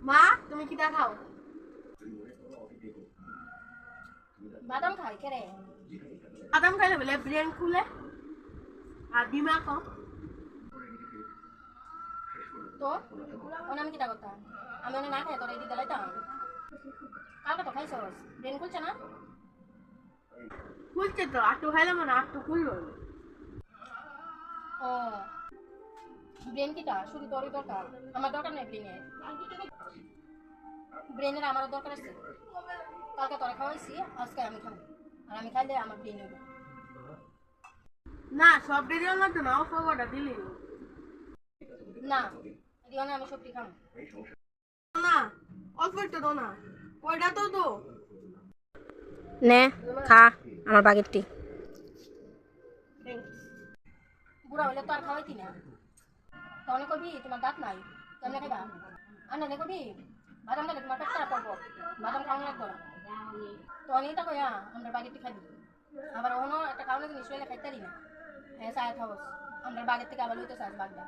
মা তুমি কি খাও? বাদাম খাই কেরে? বাদাম খাইলে বলে ব্রেন খুলে আর দিমাগ কম। তো ওনা আমি কিটা করতাম? আমি ওনে না খাই তোর এই দিতে লাইতাম। কালকে তো খাইছস, ব্রেন খুলছে না? খুলছে তো, আটু খাইলাম না, আটু খুললো। ও ব্রেন কিটা শুধু তোরই দরকার, আমার দরকার নেই ব্রেনের। ব্রেনের আমারও দরকার আছে। কালকে তোরা খাওয়াইছি, আজকে আমি খাবো। আর আমি খাইলে আমার ব্রেন হইব না, সব দিদিও লাগতো না, অল্প কটা দিলি না। দিও না, আমি সবটি খাবো না, অল্প একটু দো না, কয়টা তো দো। নে খা আমার বাগেরটি। বুড়া হইলে তো আর খাওয়াইতি না। তখন কবি তোমার দাঁত নাই, কেমনে খাইবা? আর না কবি বাদাম খেলে তোমার পেট খারাপ করবো, বাদাম খাওয়ানো লাগবো না। তখন এটা কইয়া আমরা বাগেরটি খাইবি। আবার অন্য একটা খাওয়ানো জিনিস হইলে খাইতারি না। হ্যাঁ চায় খাওয়াস, আমরা বাগের থেকে আবার লইতে চাস বাগদা।